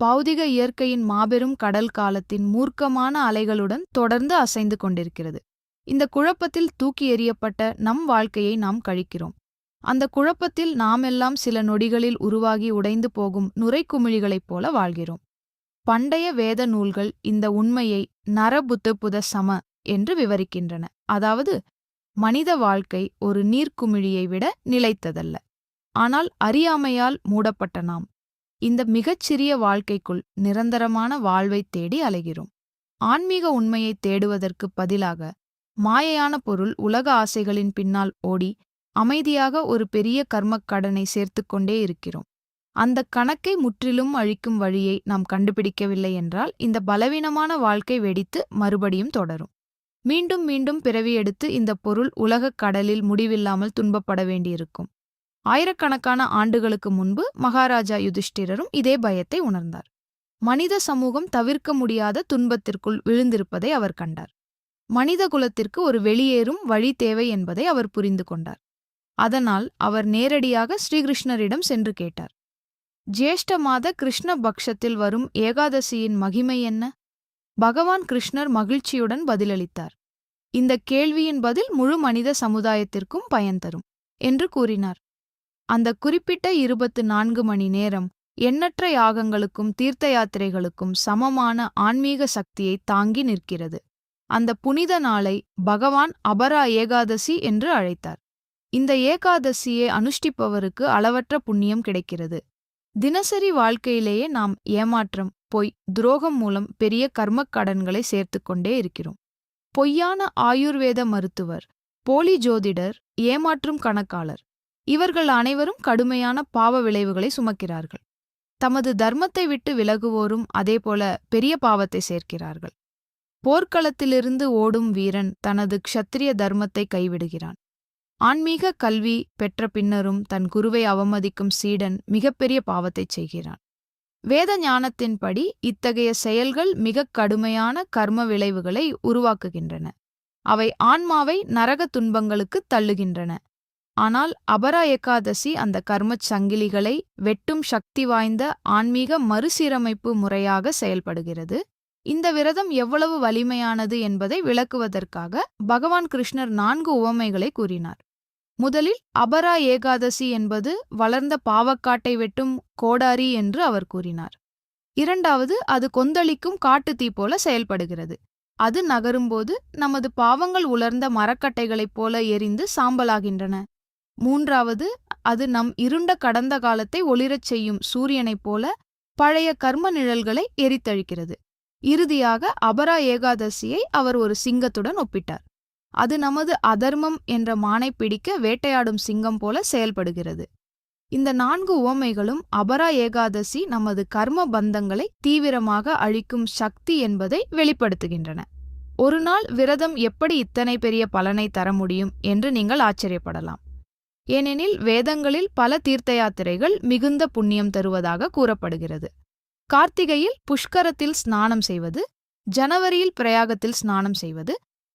பௌதிக இயற்கையின் மாபெரும் கடல் காலத்தின் மூர்க்கமான அலைகளுடன் தொடர்ந்து அசைந்து கொண்டிருக்கிறது. இந்த குழப்பத்தில் தூக்கி எறியப்பட்ட நம் வாழ்க்கையை நாம் கழிக்கிறோம். அந்த குழப்பத்தில் நாமெல்லாம் சில நொடிகளில் உருவாகி உடைந்து போகும் நுரைக்குமிழிகளைப் போல வாழ்கிறோம். பண்டைய வேத நூல்கள் இந்த உண்மையை நரபுத்தபுத சம என்று விவரிக்கின்றன. அதாவது, மனித வாழ்க்கை ஒரு நீர்க்குமிழியை விட நிலைத்ததல்ல. ஆனால் அறியாமையால் மூடப்பட்ட நாம் இந்த மிகச்சிறிய வாழ்க்கைக்குள் நிரந்தரமான வாழ்வைத் தேடி அலைகிறோம். ஆன்மீக உண்மையை தேடுவதற்கு பதிலாக மாயையான பொருள் உலக ஆசைகளின் பின்னால் ஓடி அமைதியாக ஒரு பெரிய கர்மக் கடனை சேர்த்து கொண்டே இருக்கிறோம். அந்த கணக்கை முற்றிலும் அழிக்கும் வழியை நாம் கண்டுபிடிக்கவில்லை என்றால் இந்த பலவீனமான வாழ்க்கை வெடித்து மறுபடியும் தொடரும். மீண்டும் மீண்டும் பிறவி எடுத்து இந்த பொருள் உலகக் கடலில் முடிவில்லாமல் துன்பப்பட வேண்டியிருக்கும். ஆயிரக்கணக்கான ஆண்டுகளுக்கு முன்பு மகாராஜா யுதிஷ்டிரரும் இதே பயத்தை உணர்ந்தார். மனித சமூகம் தவிர்க்க முடியாத துன்பத்திற்குள் விழுந்திருப்பதை அவர் கண்டார். மனித குலத்திற்கு ஒரு வெளியேறும் வழி தேவை என்பதை அவர் புரிந்து கொண்டார். அதனால் அவர் நேரடியாக ஸ்ரீகிருஷ்ணரிடம் சென்று கேட்டார். ஜேஷ்ட மாத கிருஷ்ண பக்ஷத்தில் வரும் ஏகாதசியின் மகிமை என்ன? பகவான் கிருஷ்ணர் மகிழ்ச்சியுடன் பதிலளித்தார். இந்த கேள்வியின் பதில் முழு மனித சமுதாயத்திற்கும் பயன் தரும் என்று கூறினார். அந்த குறிப்பிட்ட 24 மணி நேரம் எண்ணற்ற யாகங்களுக்கும் தீர்த்த யாத்திரைகளுக்கும் சமமான ஆன்மீக சக்தியை தாங்கி நிற்கிறது. அந்த புனித நாளை பகவான் அபரா ஏகாதசி என்று அழைத்தார். இந்த ஏகாதசியை அனுஷ்டிப்பவருக்கு அளவற்ற புண்ணியம் கிடைக்கிறது. தினசரி வாழ்க்கையிலேயே நாம் ஏமாற்றம், பொய், துரோகம் மூலம் பெரிய கர்மக் கடன்களை சேர்த்து கொண்டே இருக்கிறோம். பொய்யான ஆயுர்வேத மருத்துவர், போலி ஜோதிடர், ஏமாற்றும் கணக்காளர், இவர்கள் அனைவரும் கடுமையான பாவ விளைவுகளை சுமக்கிறார்கள். தமது தர்மத்தை விட்டு விலகுவோரும் அதேபோல பெரிய பாவத்தை சேர்க்கிறார்கள். போர்க்களத்திலிருந்து ஓடும் வீரன் தனது க்ஷத்திரிய தர்மத்தை கைவிடுகிறான். ஆன்மீக கல்வி பெற்ற பின்னரும் தன் குருவை அவமதிக்கும் சீடன் மிகப்பெரிய பாவத்தைச் செய்கிறான். வேத ஞானத்தின்படி இத்தகைய செயல்கள் மிகக் கடுமையான கர்ம விளைவுகளை உருவாக்குகின்றன. அவை ஆன்மாவை நரக துன்பங்களுக்கு தள்ளுகின்றன. ஆனால் அபரா ஏகாதசி அந்த கர்மச் சங்கிலிகளை வெட்டும் சக்தி வாய்ந்த ஆன்மீக மறுசீரமைப்பு முறையாக செயல்படுகிறது. இந்த விரதம் எவ்வளவு வலிமையானது என்பதை விளக்குவதற்காக பகவான் கிருஷ்ணர் 4 உவமைகளை கூறினார். முதலில் அபரா ஏகாதசி என்பது வளர்ந்த பாவக்காட்டை வெட்டும் கோடாரி என்று அவர் கூறினார். இரண்டாவது, அது கொந்தளிக்கும் காட்டுத்தீ போல செயல்படுகிறது. அது நகரும்போது நமது பாவங்கள் உலர்ந்த மரக்கட்டைகளைப் போல எரிந்து சாம்பலாகின்றன. மூன்றாவது, அது நம் இருண்ட கடந்த காலத்தை ஒளிரச் செய்யும் சூரியனைப் போல பழைய கர்ம நிழல்களை எரித்தழிக்கிறது. இறுதியாக அபரா ஏகாதசியை அவர் ஒரு சிங்கத்துடன் ஒப்பிட்டார். அது நமது அதர்மம் என்ற மானை பிடிக்க வேட்டையாடும் சிங்கம் போல செயல்படுகிறது. இந்த 4 உவமைகளும் அபரா ஏகாதசி நமது கர்ம பந்தங்களை தீவிரமாக அழிக்கும் சக்தி என்பதை வெளிப்படுத்துகின்றன. ஒரு நாள் விரதம் எப்படி இத்தனை பெரிய பலனை தர முடியும் என்று நீங்கள் ஆச்சரியப்படலாம். ஏனெனில் வேதங்களில் பல தீர்த்த யாத்திரைகள் மிகுந்த புண்ணியம் தருவதாக கூறப்படுகிறது. கார்த்திகையில் புஷ்கரத்தில் ஸ்நானம் செய்வது, ஜனவரியில் பிரயாகத்தில் ஸ்நானம் செய்வது,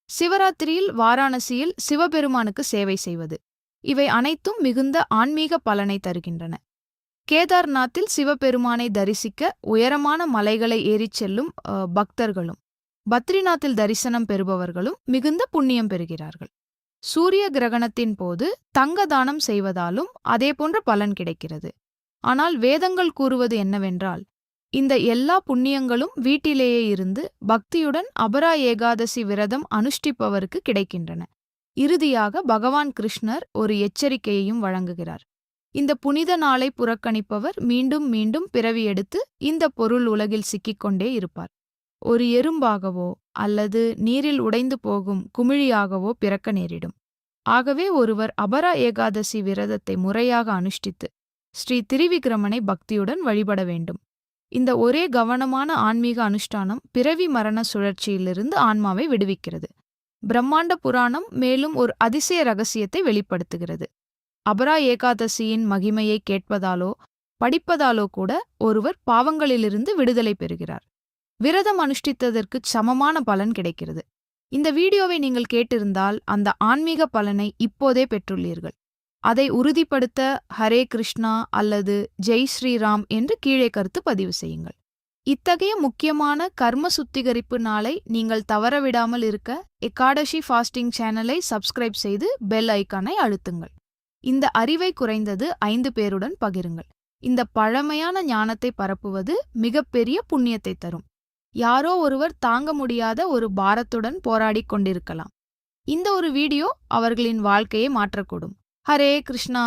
சிவராத்திரியில் வாராணசியில் சிவபெருமானுக்கு சேவை செய்வது, இவை அனைத்தும் மிகுந்த ஆன்மீக பலனை தருகின்றன. கேதார்நாத்தில் சிவபெருமானை தரிசிக்க உயரமான மலைகளை ஏறிச் செல்லும் பக்தர்களும், பத்ரிநாத்தில் தரிசனம் பெறுபவர்களும் மிகுந்த புண்ணியம் பெறுகிறார்கள். சூரிய கிரகணத்தின் போது தங்க தானம் செய்வதாலும் அதேபோன்ற பலன் கிடைக்கிறது. ஆனால் வேதங்கள் கூறுவது என்னவென்றால், இந்த எல்லா புண்ணியங்களும் வீட்டிலேயே இருந்து பக்தியுடன் அபரா ஏகாதசி விரதம் அனுஷ்டிப்பவருக்கு கிடைக்கின்றன. இறுதியாக பகவான் கிருஷ்ணர் ஒரு எச்சரிக்கையையும் வழங்குகிறார். இந்த புனித நாளை புறக்கணிப்பவர் மீண்டும் மீண்டும் பிறவி எடுத்து இந்த பொருள் உலகில் சிக்கிக்கொண்டே இருப்பார். ஒரு எறும்பாகவோ அல்லது நீரில் உடைந்து போகும் குமிழியாகவோ பிறக்க நேரிடும். ஆகவே ஒருவர் அபரா ஏகாதசி விரதத்தை முறையாக அனுஷ்டித்து ஸ்ரீ திரிவிக்ரமனை பக்தியுடன் வழிபட வேண்டும். இந்த ஒரே கவனமான ஆன்மீக அனுஷ்டானம் பிறவி மரண சுழற்சியிலிருந்து ஆன்மாவை விடுவிக்கிறது. பிரம்மாண்ட புராணம் மேலும் ஒரு அதிசய ரகசியத்தை வெளிப்படுத்துகிறது. அபரா ஏகாதசியின் மகிமையை கேட்பதாலோ படிப்பதாலோ கூட ஒருவர் பாவங்களிலிருந்து விடுதலை பெறுகிறார். விரதம் அனுஷ்டித்ததற்கு சமமான பலன் கிடைக்கிறது. இந்த வீடியோவை நீங்கள் கேட்டிருந்தால் அந்த ஆன்மீக பலனை இப்போதே பெற்றுள்ளீர்கள். அதை உறுதிப்படுத்த ஹரே கிருஷ்ணா அல்லது ஜெய் ஸ்ரீராம் என்று கீழே கருத்து பதிவு செய்யுங்கள். இத்தகைய முக்கியமான கர்ம சுத்திகரிப்பு நாளை நீங்கள் தவறவிடாமல் இருக்க ஏகாதசி ஃபாஸ்டிங் சேனலை சப்ஸ்கிரைப் செய்து பெல் ஐக்கானை அழுத்துங்கள். இந்த அறிவை குறைந்தது 5 பேருடன் பகிருங்கள். இந்த பழமையான ஞானத்தை பரப்புவது மிகப்பெரிய புண்ணியத்தை தரும். யாரோ ஒருவர் தாங்க முடியாத ஒரு பாரத்துடன் போராடிக் கொண்டிருக்கலாம். இந்த ஒரு வீடியோ அவர்களின் வாழ்க்கையை மாற்றக்கூடும். ஹரே கிருஷ்ணா.